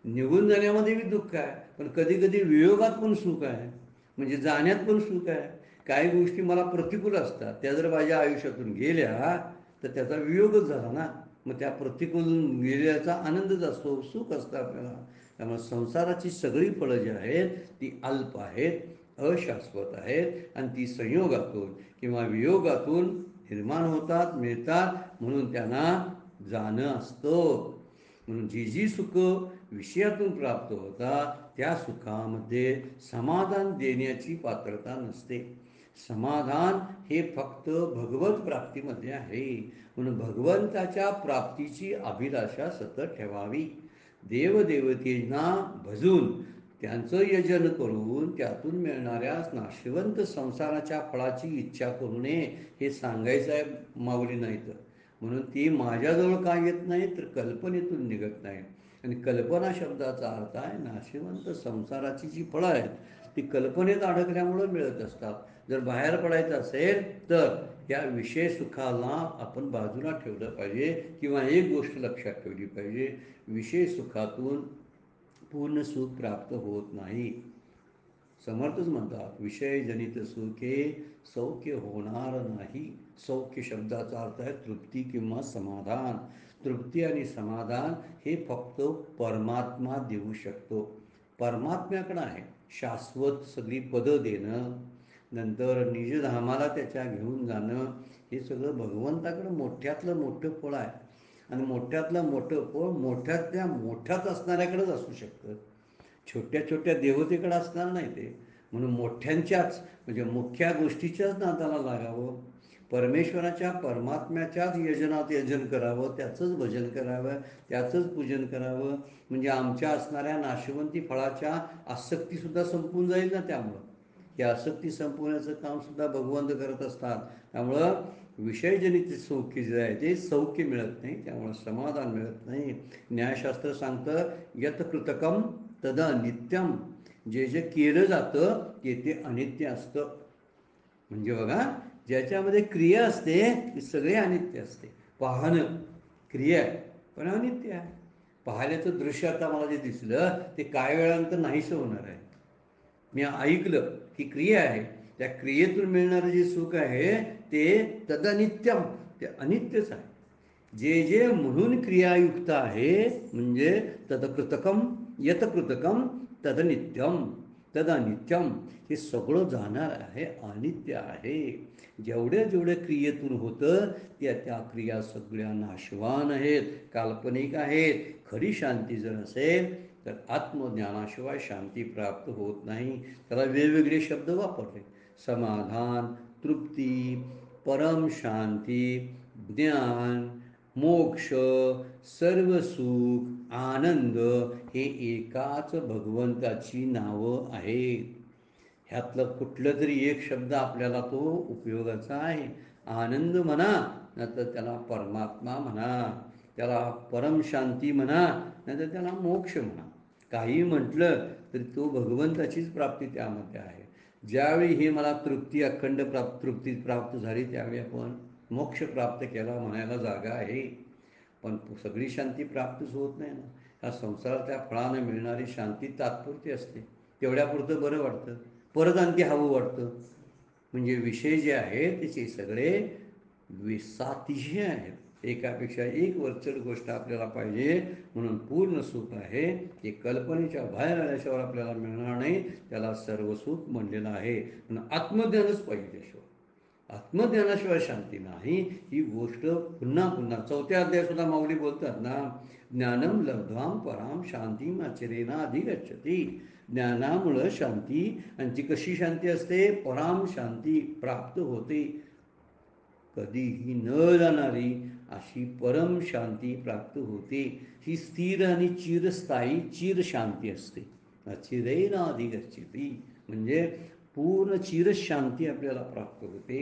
निघून जाण्यामध्ये बी दुःख आहे, पण कधी कधी वियोगात पण सुख आहे. म्हणजे जाण्यात पण सुख आहे. काही गोष्टी मला प्रतिकूल असतात, त्या जर माझ्या आयुष्यातून गेल्या तर त्याचा वियोगच झाला ना. मग त्या प्रतिकूल गेल्याचा आनंदच असतो, सुख असतं आपल्याला. त्यामुळे संसाराची सगळी फळं जी आहेत ती अल्प आहेत, अशाश्वत आहेत आणि ती संयोगातून किंवा वियोगातून निर्माण होतात, मिळतात. म्हणून त्यांना जाणं असतं. म्हणून जी जी सुख विषयातून प्राप्त होतात, त्या सुखामध्ये समाधान देण्याची पात्रता नसते. समाधान हे फक्त भगवत प्राप्तीमध्ये आहे. म्हणून भगवंताच्या प्राप्तीची अभिलाषा सतत ठेवावी. देवदेवतेंना भजून त्यांचं यजन करून त्यातून मिळणाऱ्या नाशवंत संसाराच्या फळाची इच्छा करू नये, हे सांगायचं आहे माऊली. नाही तर म्हणून ती माझ्याजवळ का येत नाही, तर कल्पनेतून निघत नाही. आणि कल्पना शब्दाचा अर्थ आहे नाशिवंत संसाराची जी फळं आहेत ती कल्पनेत अडकल्यामुळं मिळत असतात. जर बाहेर पडायचं असेल तर या विषय सुखाला आपण बाजूला ठेवलं पाहिजे. किंवा एक गोष्ट लक्षात ठेवली पाहिजे, विषय सुखातून पूर्ण सुख प्राप्त होत नाही. समर्थच म्हणतात, विषयजनित सुखे सौख्य होणार नाही. सौख्य शब्दाचा अर्थ आहे तृप्ती किंवा समाधान. तृप्ती आणि समाधान हे फक्त परमात्मा देऊ शकतो. परमात्म्याकडं आहे शाश्वत सगळी पदं देणं, नंतर निजधामाला त्याच्या घेऊन जाणं. हे सगळं भगवंताकडं मोठ्यातलं मोठं फळ आहे. आणि मोठ्यातलं मोठं फळ मोठ्यातल्या मोठ्यात असणाऱ्याकडेच असू शकतं, छोट्या छोट्या देवतेकडे असणार नाही ते. म्हणून मोठ्यांच्याच म्हणजे मुख्य गोष्टीच्याच नादाला लागावं. परमेश्वराच्या परमात्म्याच्याच यजनात यजन करावं, त्याचंच भजन करावं, त्याचंच पूजन करावं. म्हणजे आमच्या असणाऱ्या नाशवंती फळाच्या आसक्तीसुद्धा संपून जाईल ना. त्यामुळं ही आसक्ती संपवण्याचं कामसुद्धा भगवंत करत असतात. त्यामुळं विषयजनित सौख्य जे आहे ते सौख्य मिळत नाही, त्यामुळं समाधान मिळत नाही. न्यायशास्त्र सांगतं यत कृतकम तद अनित्यम. जे जे केलं जातं ते अनित्य असतं. म्हणजे बघा, ज्याच्यामध्ये क्रिया असते ते सगळे अनित्य असते. पाहणं क्रिया आहे पण अनित्य आहे. पाहिल्याचं दृश्य आता मला जे दिसलं ते काही वेळानंतर नाहीसं होणार आहे. मी ऐकलं ही क्रिया आहे, त्या क्रियेतून मिळणारं जे सुख आहे ते तदनित्यम, ते अनित्यच आहे. जे जे म्हणून क्रियायुक्त आहे म्हणजे तदकृतकम यतकृतकम तदनित्यम तदनित्यम, हे सगळं जाणार आहे, अनित्य आहे. जेवढ्या जेवढ्या क्रियेतून होतं त्या त्या क्रिया सगळ्या नाशवान आहेत, काल्पनिक आहेत. खरी शांती जर असेल तर आत्मज्ञानाशिवाय शांती प्राप्त होत नाही. त्याला वेगवेगळे शब्द वापरले, समाधान, तृप्ती, परम शांती, ज्ञान, मोक्ष, सर्व सुख, आनंद, हे एकाच भगवंताची नावं आहेत. ह्यातलं कुठलं तरी एक शब्द आपल्याला तो उपयोगाचा आहे. आनंद म्हणा, नंतर त्याला परमात्मा म्हणा. त्याला परमशांती म्हणा, नाहीतर त्याला मोक्ष म्हणा. काही म्हटलं तरी तो भगवंताचीच प्राप्ती त्यामध्ये आहे. ज्यावेळी हे मला तृप्ती, अखंड तृप्ती प्राप्त झाली, त्यावेळी आपण मोक्ष प्राप्त केला म्हणायला जागा आहे. पण सगळी शांती प्राप्तच होत नाही ना. ह्या संसाराच्या फळानं मिळणारी शांती तात्पुरती असते. तेवढ्यापुरतं बरं वाटतं, परत आणखी हवं वाटतं. म्हणजे विषय जे आहेत त्याचे सगळे विसातिशय आहेत. एकापेक्षा एक वरचढ गोष्ट आपल्याला पाहिजे. म्हणून पूर्ण सुख आहे ते कल्पनेच्या बाहेर आल्याशिवाय आपल्याला मिळणार नाही. त्याला सर्व सुख म्हणलेलं आहे. पण आत्मज्ञानच पाहिजे त्याशिवाय. आत्मज्ञानाशिवाय शांती नाही. ही गोष्ट पुन्हा पुन्हा 4थ्या अध्यायात सुद्धा माऊली बोलतात ना, ज्ञानम लब्ध्वाम पराम शांतीम आचरेनाधिगच्छति. ज्ञानामुळं शांती, आणि ती कशी शांती असते? पराम शांती प्राप्त होते. कधीही न जाणारी अशी परम शांती प्राप्त होते. ही स्थिर आणि चिरस्थायी चिर शांती असते. अचिरेनाधिगच्छति म्हणजे पूर्ण चिरशांती आपल्याला प्राप्त होते.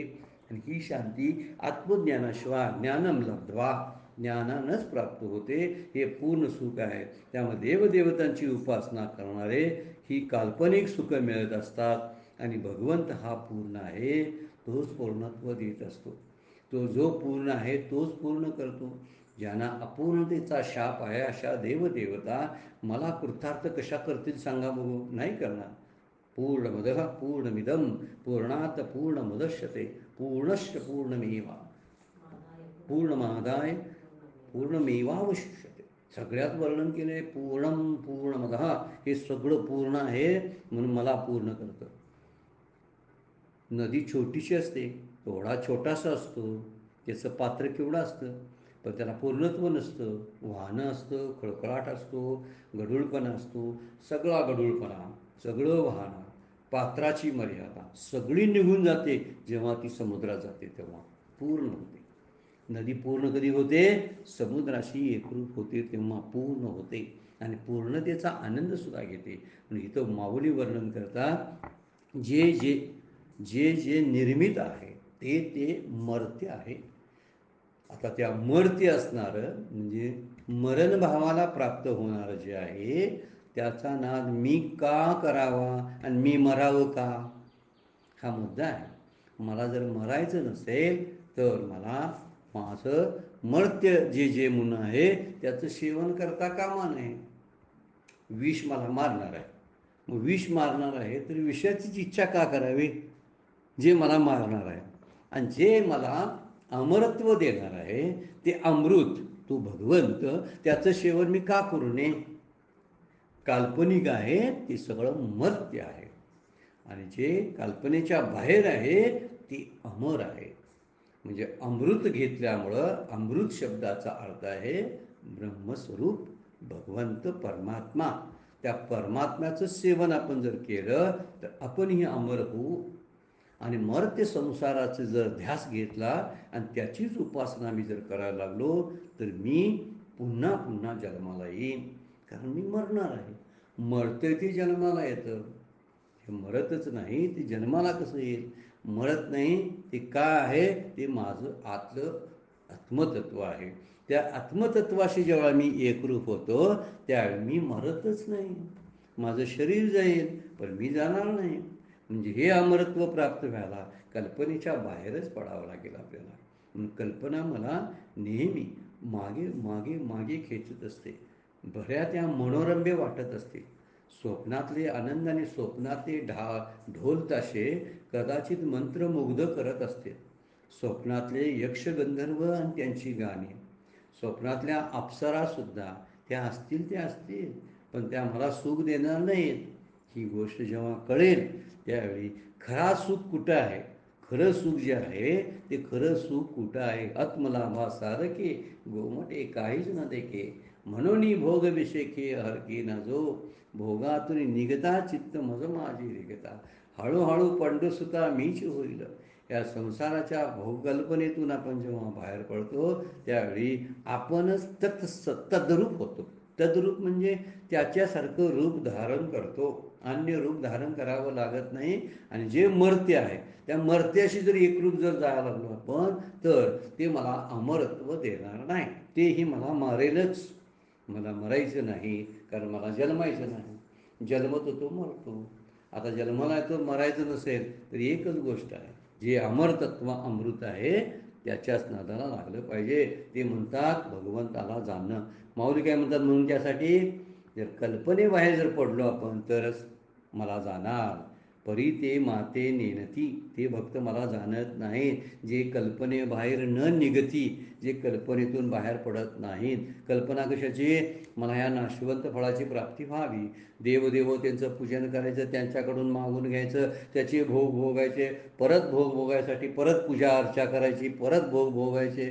आणि ही शांती आत्मज्ञानाशिवाय, ज्ञानम लब्ध्वा, ज्ञानानंच प्राप्त होते. हे पूर्ण सुख आहे. त्यामध्ये देवदेवतांची उपासना करणारे ही काल्पनिक सुख मिळत असतात. आणि भगवंत हा पूर्ण आहे, तोच पूर्णत्व देत असतो. तो जो पूर्ण आहे तोच पूर्ण करतो. ज्यांना अपूर्णतेचा शाप आहे अशा देवदेवता मला कृतार्थ कशा करतील सांगा बघू? नाही करणार. पूर्णमदः पूर्णमिदं पूर्णात् पूर्णमुदच्यते पूर्णस्य पूर्णमेवा पूर्णमादाय पूर्णमेवावशिष्यते. सगळ्यात वर्णन केले पूर्णम पूर्णमदः. हे सगळं पूर्ण आहे म्हणून मला पूर्ण करतं. नदी छोटीशी असते, एवढा छोटासा असतो, त्याचं पात्र केवढं असतं, पण त्याला पूर्णत्व नसतं. वाहनं असतं, खळखळाट असतो, गढूळपणा असतो. सगळा गढूळपणा, सगळं वाहनं, पात्राची मर्यादा सगळी निघून जाते जेव्हा ती समुद्रात जाते, तेव्हा पूर्ण होते. नदी पूर्ण कधी होते? समुद्राशी एकरूप होते तेव्हा पूर्ण होते. आणि पूर्णतेचा आनंदसुद्धा घेते. म्हणजे इथं माऊली वर्णन करतात, जे जे जे जे निर्मित आहे ते ते मर्त्य आहे. आता त्या मर्त्य असणारं म्हणजे मरणभावाला प्राप्त होणारं जे आहे, त्याचा नाद मी का करावा आणि मी मरावं का, हा मुद्दा आहे. मला जर मरायचं नसेल तर मला माझं मर्त्य जे जे म्हणून आहे त्याचं सेवन करता कामा नये. विष मला मारणार आहे, मग विष मारणार आहे तर विषाचीच इच्छा का करावी जे मला मारणार आहे. आणि जे मला अमरत्व देणार आहे ते अमृत, तो भगवंत, त्याचं सेवन मी का करू नये? काल्पनिक आहे ते सगळं मर्त्य आहे. आणि जे कल्पनेच्या बाहेर आहे ते अमर आहे. म्हणजे अमृत घेतल्यामुळं अमृत शब्दाचा अर्थ आहे ब्रह्मस्वरूप भगवंत परमात्मा. त्या परमात्म्याचं सेवन आपण जर केलं तर आपणही अमर होऊ. आणि मर्त्य संसाराचे जर ध्यास घेतला आणि त्याचीच उपासना मी जर करायला लागलो तर मी पुन्हा पुन्हा जन्माला येईन. कारण मी मरणार आहे. मरते ते जन्माला येतं, हे मरतच नाही ते जन्माला कसं येईल? मरत नाही ते का आहे? ते माझं आतलं आत्मतत्व आहे. त्या आत्मतत्वाशी जेव्हा मी एकरूप होतो त्यावेळी मी मरतच नाही. माझं शरीर जाईल पण मी जाणार नाही. म्हणजे हे अमरत्व प्राप्त व्हायला कल्पनेच्या बाहेरच पडावं लागेल आपल्याला. कल्पना मला नेहमी मागे मागे मागे खेचत असते. बऱ्या त्या मनोरम्य वाटत असते. स्वप्नातले आनंद आणि स्वप्नातले ढोल ताशे कदाचित मंत्रमुग्ध करत असते. स्वप्नातले यक्षगंधर्व आणि त्यांची गाणी, स्वप्नातल्या अप्सरासुद्धा त्या असतील त्या असतील, पण त्या मला सुख देणार नाहीत. ही गोष्ट जेव्हा कळेल त्यावेळी खरा सुख कुठं आहे, खरं सुख जे आहे ते खरं सुख कुठं आहे? आत्मलाभा सारखे गोमटे काहीच न देखे, म्हणून भोग विषेखे हरके न जो, भोगातून निघता चित्त मज माझी रिगता. हळूहळू पंडुसुता मीच होईल. या संसाराच्या भोगकल्पनेतून आपण जेव्हा बाहेर पडतो त्यावेळी आपणच तद्रूप होतो. तद्रूप म्हणजे त्याच्यासारखं रूप धारण करतो. अन्य रूप धारण करावं लागत नाही. आणि जे मर्त्य आहे त्या मर्त्याशी जर एकरूप जर जायला लागलो आपण, तर ते मला अमरत्व देणार नाही. तेही मला मारेलच. मला मरायचं नाही, कारण मला जन्मायचं नाही. जन्मतो तो मरतो. आता जन्माला तो मरायचं नसेल तर एकच गोष्ट आहे, जे अमरतत्व अमृत आहे त्याच्याच नादाला लागलं पाहिजे. ते म्हणतात भगवंताला जाणणं. माऊली काय म्हणतात म्हणून त्यासाठी, जर कल्पनेबाहेर जर पडलो आपण तरच मला जाणार. परी ते माते नेनती, ते भक्त मला जाणत नाहीत. जे कल्पनेबाहेर न निगती, जे कल्पनेतून बाहेर पडत नाहीत. कल्पना कशाची? मला ह्या नाशवंत फळाची प्राप्ती व्हावी, देवदेवतेचं पूजन करायचं, त्यांच्याकडून मागून घ्यायचं, त्याचे भोग भोगायचे, परत भोग भोगायसाठी परत पूजा अर्चा करायची, परत भोग भोगायचे,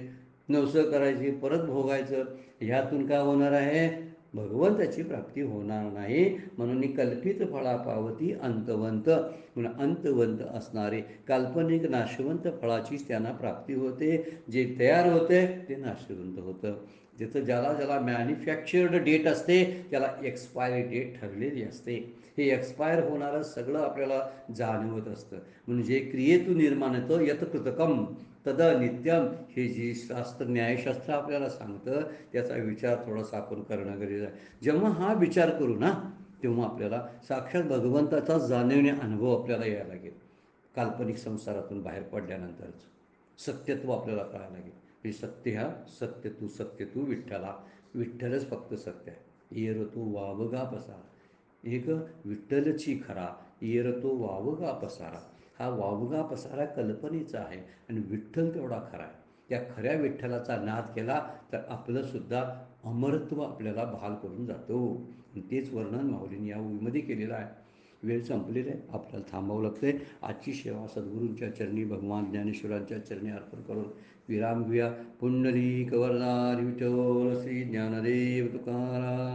नवसं करायची, परत भोगायचं. ह्यातून काय होणार आहे? भगवंताची प्राप्ती होणार नाही. म्हणून कल्पित फळा पावती अंतवंत, म्हणून अंतवंत असणारे काल्पनिक नाशवंत फळाचीच त्यांना प्राप्ती होते. जे तयार होते ते नाशवंत होतं. जिथं ज्याला ज्याला मॅन्युफॅक्चर्ड डेट असते त्याला एक्सपायरी डेट ठरलेली असते. हे एक्सपायर होणारं सगळं आपल्याला जाणवत असतं. म्हणजे क्रियेतून निर्माण येतं यत कृतकम तद नित्यम, हे जे शास्त्र न्यायशास्त्र आपल्याला सांगतं त्याचा विचार थोडासा आपण करणं गरजेचं आहे. जेव्हा हा विचार करू ना, तेव्हा आपल्याला साक्षात भगवंताचा जाणीवने अनुभव आपल्याला यायला लागेल. काल्पनिक संसारातून बाहेर पडल्यानंतरच सत्यत्व आपल्याला कळायला लागेल. हे सत्य, ह्या सत्य तू विठ्ठला, विठ्ठलच फक्त सत्य आहे. येर तो वावगा पसारा, एक विठ्ठलची खरा, येर तो वावगा पसारा. हा वावगा पसारा कल्पनेचा आहे आणि विठ्ठल तेवढा खरा आहे. त्या खऱ्या विठ्ठलाचा नाद केला तर आपलंसुद्धा अमरत्व आपल्याला भाल करून जातो. तेच वर्णन माऊलींनी या ओळीमध्ये केलेलं आहे. वेळ संपलेला आहे, आपल्याला थांबावं लागतं आहे. आजची सेवा सद्गुरूंच्या चरणी, भगवान ज्ञानेश्वरांच्या चरणी अर्पण करून विराम घेऊया. पुंडलिक वरदारी विठ्ठल श्री ज्ञानदेव तुकाराम.